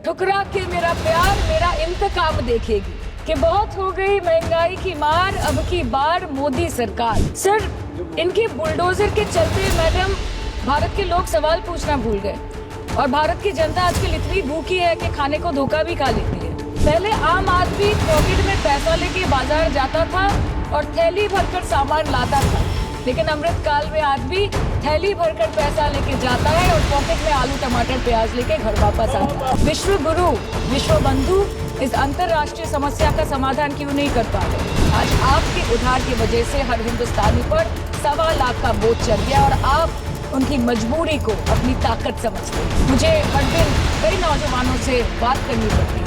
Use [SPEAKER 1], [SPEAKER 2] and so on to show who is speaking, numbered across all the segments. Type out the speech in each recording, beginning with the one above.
[SPEAKER 1] ठुकरा के मेरा प्यार मेरा इंतकाम देखेगी कि बहुत हो गई महंगाई की मार, अब की बार मोदी सरकार। सर, इनके बुलडोजर के चलते मैडम भारत के लोग सवाल पूछना भूल गए और भारत की जनता आजकल इतनी भूखी है कि खाने को धोखा भी खा लेती है। पहले आम आदमी पॉकेट में पैसा लेके बाजार जाता था और थैली भरकर सामान लाता था, लेकिन अमृतकाल में आदमी थैली भरकर पैसा लेके जाता है और पॉकेट में आलू टमाटर प्याज लेके घर वापस आता है। विश्व गुरु विश्व बंधु इस अंतरराष्ट्रीय समस्या का समाधान क्यों नहीं कर पा रहे? आज आपके उधार की वजह से हर हिंदुस्तानी पर 1.25 लाख का बोझ चढ़ गया और आप उनकी मजबूरी को अपनी ताकत समझते हैं। मुझे हर दिन कई नौजवानों से बात करनी पड़ती है।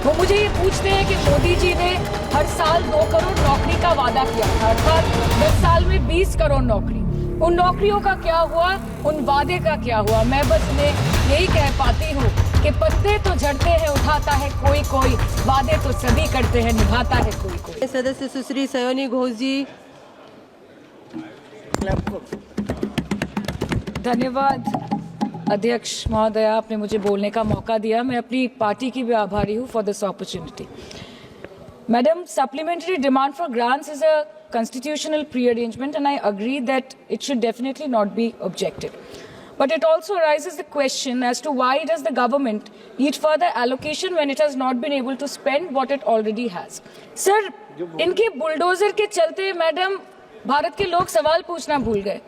[SPEAKER 1] वो मुझे ये पूछते हैं कि मोदी जी ने हर साल 2 करोड़ नौकरी का वादा किया था, अर्थात 10 साल में 20 करोड़ नौकरी। उन नौकरियों का क्या हुआ, उन वादे का क्या हुआ? मैं बस उन्हें यही कह पाती हूँ कि पत्ते तो झड़ते हैं, उठाता है कोई कोई, वादे तो सभी करते हैं, निभाता है कोई कोई।
[SPEAKER 2] सदस्य सुश्री सयोनी घोष जी।
[SPEAKER 1] धन्यवाद अध्यक्ष महोदय, आपने मुझे बोलने का मौका दिया। मैं अपनी पार्टी की भी आभारी हूँ for this opportunity. Madam, supplementary demand for grants is a constitutional pre-arrangement and I agree that it should definitely not be objected. But it also raises the question as to why does the government need further allocation when it has not been able to spend what it already has? Sir, इनके bulldozer के चलते madam Bharat के लोग सवाल पूछना भूल गए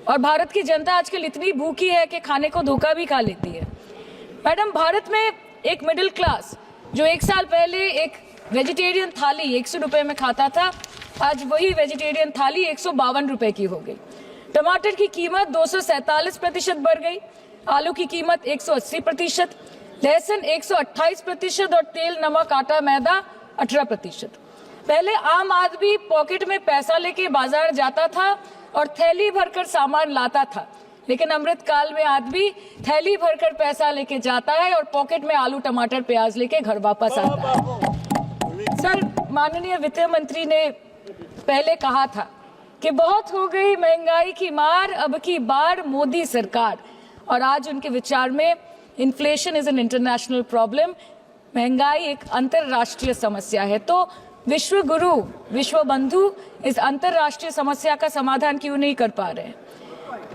[SPEAKER 1] और भारत की जनता आजकल इतनी भूखी है कि खाने को धोखा भी खा लेती है। मैडम, भारत में एक मिडिल क्लास जो 1 साल पहले एक वेजिटेरियन थाली 100 रुपए में खाता था, आज वही वेजिटेरियन थाली 152 रुपए की हो गई। टमाटर की कीमत 247% बढ़ गई, आलू की कीमत 180%, लहसुन 128% और तेल नमक आटा मैदा 18%। पहले आम आदमी पॉकेट में पैसा लेके बाजार जाता था और थैली भरकर सामान लाता था, लेकिन अमृतकाल में आदमी थैली भरकर पैसा लेके जाता है और पॉकेट में आलू टमाटर प्याज लेके घर वापस आता है। सर, माननीय वित्त मंत्री ने पहले कहा था कि बहुत हो गई महंगाई की मार, अब की बार मोदी सरकार, और आज उनके विचार में inflation is an international problem, महंगाई एक अंतरराष्ट्रीय समस्या है। तो विश्व गुरु विश्व बंधु इस अंतरराष्ट्रीय समस्या का समाधान क्यों नहीं कर पा रहे?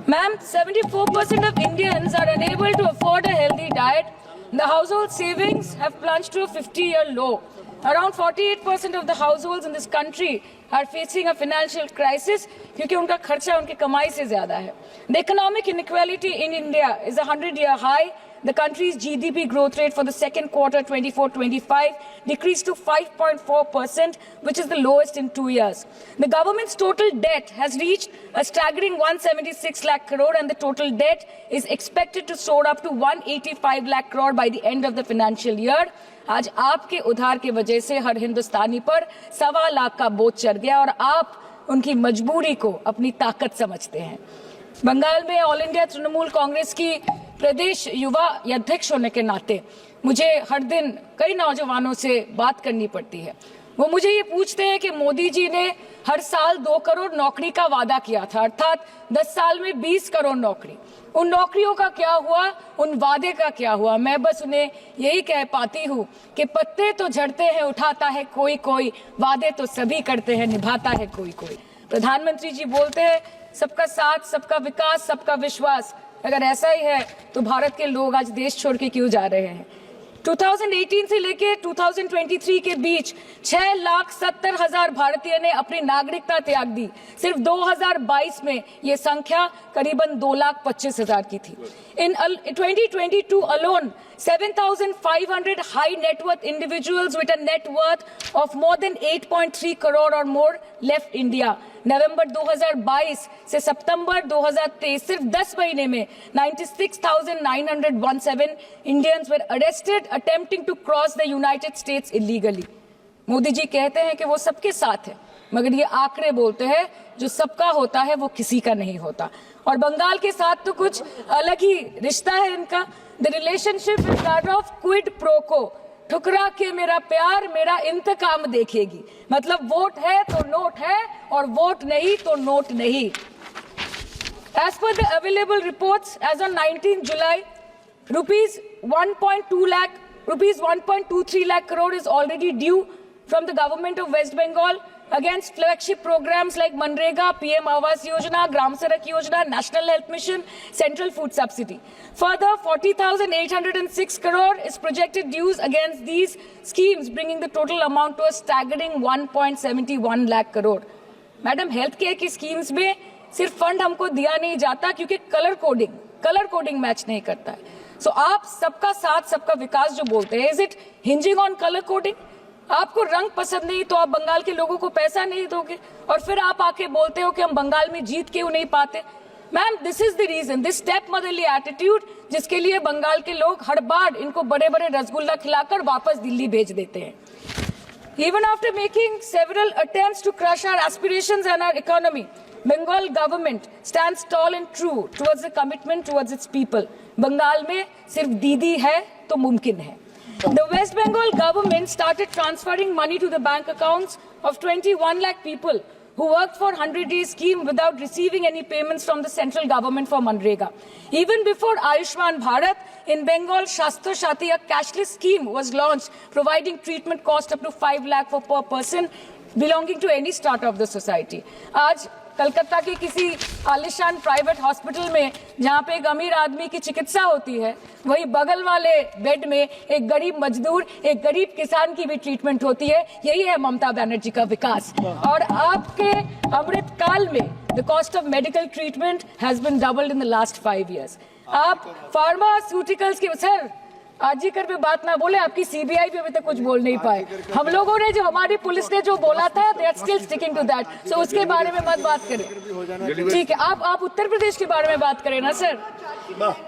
[SPEAKER 1] Ma'am, 74% of Indians are unable to afford a healthy diet. The household savings have plunged to a 50-year low. Around 48% of the households in this country are facing a financial crisis क्योंकि उनका खर्चा उनकी कमाई से ज्यादा है। The economic inequality in India is a 100-year high. The country's GDP growth rate for the second quarter 24-25 decreased to 5.4%, which is the lowest in 2 years. The government's total debt has reached a staggering 176 lakh crore and the total debt is expected to soar up to 185 lakh crore by the end of the financial year. आज आपके उधार की वजह से हर हिंदुस्तानी पर 1.25 लाख का बोझ चढ़ गया और आप उनकी मजबूरी को अपनी ताकत समझते हैं। बंगाल में ऑल इंडिया तृणमूल कांग्रेस की प्रदेश युवा अध्यक्ष होने के नाते मुझे हर दिन कई नौजवानों से बात करनी पड़ती है। वो मुझे ये पूछते हैं कि मोदी जी ने हर साल 2 करोड़ नौकरी का वादा किया था, अर्थात 10 साल में 20 करोड़ नौकरी। उन नौकरियों का क्या हुआ, उन वादे का क्या हुआ? मैं बस उन्हें यही कह पाती हूँ कि पत्ते तो झड़ते हैं, उठाता है कोई कोई, वादे तो सभी करते हैं, निभाता है कोई कोई। प्रधानमंत्री जी बोलते हैं सबका साथ, सबका विकास, सबका विश्वास। अगर ऐसा ही है तो भारत के लोग आज देश छोड़ के क्यों जा रहे हैं? 2018 से लेके 2023 के बीच 6,70,000 भारतीय ने अपनी नागरिकता त्याग दी। सिर्फ 2022 में ये संख्या करीबन 2,25,000 की थी। In 2022 alone, 7,500 high net worth individuals with a net worth of more than 8.3 crore or more left India. नवंबर 2022 से सितंबर 2023 सिर्फ 10 महीने में 96,917 Indians were arrested attempting to cross the United States illegally. Modi ji कहते हैं कि वो सबके साथ है, मगर ये आंकड़े बोलते हैं जो सबका होता है वो किसी का नहीं होता। और बंगाल के साथ तो कुछ अलग ही रिश्ता है इनका। The relationship is that of quid pro को। ठुकरा के मेरा प्यार मेरा इंतकाम देखेगी, मतलब वोट है तो नोट है और वोट नहीं तो नोट नहीं। As per the available reports, as on 19 July, rupees 1.2 lakh rupees 1.23 lakh crore is already due from the government of West Bengal against flagship programs like Manrega, PM Awas Yojana, Gram Sadak Yojana, National Health Mission, Central Food Subsidy. Further, 40,806 crore is projected dues against these schemes, bringing the total amount to a staggering 1.71 lakh crore. Madam, health care की schemes में सिर्फ fund हमको दिया नहीं जाता क्योंकि colour coding match नहीं करता है. सो आप सबका साथ सबका विकास जो बोलते हैं, is it hinging on colour coding? आपको रंग पसंद नहीं तो आप बंगाल के लोगों को पैसा नहीं दोगे और फिर आप आके बोलते हो कि हम बंगाल में जीत क्यों नहीं पाते. Ma'am, this is the reason, this step motherly attitude, जिसके लिए बंगाल के लोग हर बार इनको बड़े बड़े रसगुल्ला खिलाकर वापस दिल्ली भेज देते हैं. Even after making several attempts to crush our aspirations and our economy, Bengal government stands tall and true towards the commitment towards its people. Bengal में सिर्फ दीदी है तो मुमकिन है. The West Bengal government started transferring money to the bank accounts of 21 lakh people who worked for 100-day scheme without receiving any payments from the central government for Manrega. Even before Ayushman Bharat, in Bengal, Shastra Shati, a cashless scheme was launched, providing treatment cost up to 5 lakh for per person belonging to any strata of the society. आज कलकत्ता के किसी आलिशान private hospital में जहां पे एक अमीर आदमी की चिकित्सा होती है, वही बगल वाले बेड में एक गरीब मजदूर, एक गरीब किसान की भी ट्रीटमेंट होती है. यही है ममता बनर्जी का विकास. और आपके अमृत काल में the cost of medical treatment has been doubled in the last 5 years. आप फार्मास्यूटिकल्स की, सर आरजीकर पे बात ना बोले, आपकी सीबीआई पे अभी तक कुछ बोल नहीं पाए. हम लोगों ने जो, हमारी पुलिस ने जो बोला था, they are still sticking to that. So उसके बारे में मत बात करें, ठीक है? आप उत्तर प्रदेश के बारे में बात करें ना sir.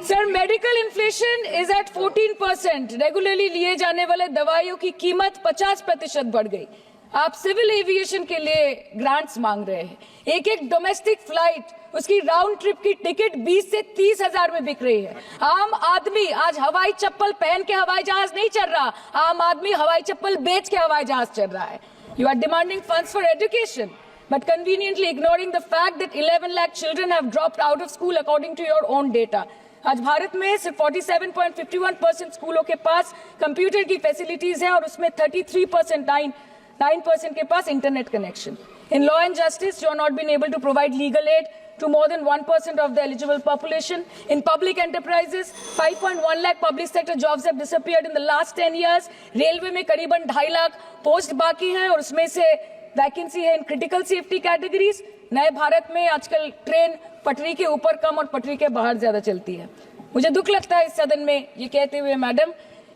[SPEAKER 1] Sir, medical inflation is at 14%. Regularly लिए जाने वाले दवाइयों की कीमत 50% बढ़ गई. आप सिविल एविएशन के लिए ग्रांट्स मांग रहे हैं. एक डोमेस्टिक फ्लाइट, उसकी राउंड ट्रिप की टिकट 20 से 30 हजार में बिक रही है. आम आदमी आज हवाई चप्पल पहन के हवाई जहाज नहीं चल रहा, आम आदमी हवाई चप्पल बेच के हवाई जहाज चल रहा है. You are demanding funds for education but conveniently ignoring the fact that 11 lakh children have dropped out of school according to your own data. आज भारत में सिर्फ 47.51% स्कूलों के पास कंप्यूटर की फैसिलिटीज है और उसमें 9% के पास internet connection. In law and justice, you are not been able to provide legal aid to more than 1% of the eligible population. In public enterprises, 5.1 lakh public sector jobs have disappeared in the last 10 years. Railway में करीबन 2.5 lakh post बाकी हैं और उसमें से vacancy है in critical safety categories. नए भारत में आजकल ट्रेन पटरी के ऊपर कम और पटरी के बाहर ज्यादा चलती है. मुझे दुख लगता है इस सदन में ये कहते हुए मैडम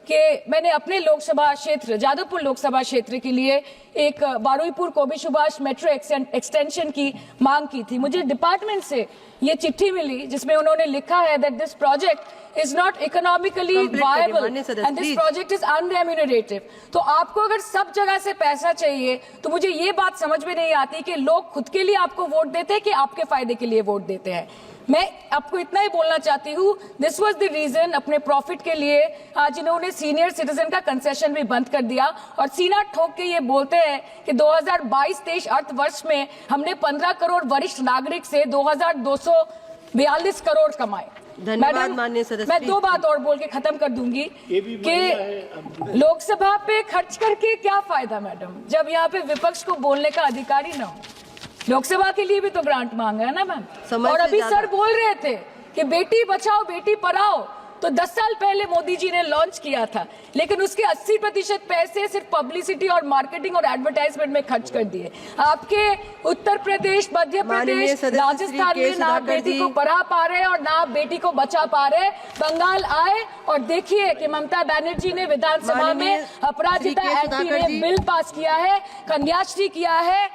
[SPEAKER 1] कि मैंने अपने लोकसभा क्षेत्र जादवपुर लोकसभा क्षेत्र के लिए एक बारुईपुर कोबी सुभाष मेट्रो एक्सटेंशन की मांग की थी. मुझे डिपार्टमेंट से ये चिट्ठी मिली जिसमें उन्होंने लिखा है that this project is not economically viable and this project is unremunerative. तो आपको अगर सब जगह से पैसा चाहिए तो मुझे ये बात समझ में नहीं आती कि लोग खुद के लिए आपको वोट देते हैं कि आपके फायदे के लिए वोट देते हैं. मैं आपको इतना ही बोलना चाहती हूँ, दिस वाज द रीजन. अपने प्रॉफिट के लिए आज इन्होंने सीनियर सिटीजन का कंसेशन भी बंद कर दिया और सीना ठोक के ये बोलते हैं कि 2022-23 अर्थ वर्ष में हमने 15 करोड़ वरिष्ठ नागरिक से 2242 करोड़ कमाए.
[SPEAKER 2] धन्यवाद माननीय सदस्य.
[SPEAKER 1] मैं 2 बात और बोल के खत्म कर दूंगी कि लोकसभा पे खर्च करके क्या फायदा मैडम, जब यहाँ पे विपक्ष को बोलने का अधिकार ही ना हो. लोकसभा के लिए भी तो ग्रांट मांगा है ना मैम. और अभी सर बोल रहे थे कि बेटी बचाओ बेटी पढ़ाओ, तो 10 साल पहले मोदी जी ने लॉन्च किया था, लेकिन उसके 80% पैसे सिर्फ पब्लिसिटी और मार्केटिंग और एडवर्टाइजमेंट में खर्च कर दिए. आपके उत्तर प्रदेश, मध्य प्रदेश, राजस्थान में ना बेटी को पढ़ा पा रहे और ना बेटी को बचा पा रहे. बंगाल आए और देखिए कि ममता बनर्जी ने विधानसभा में अपराजिता एक्ट में बिल पास किया है, कन्याश्री किया है.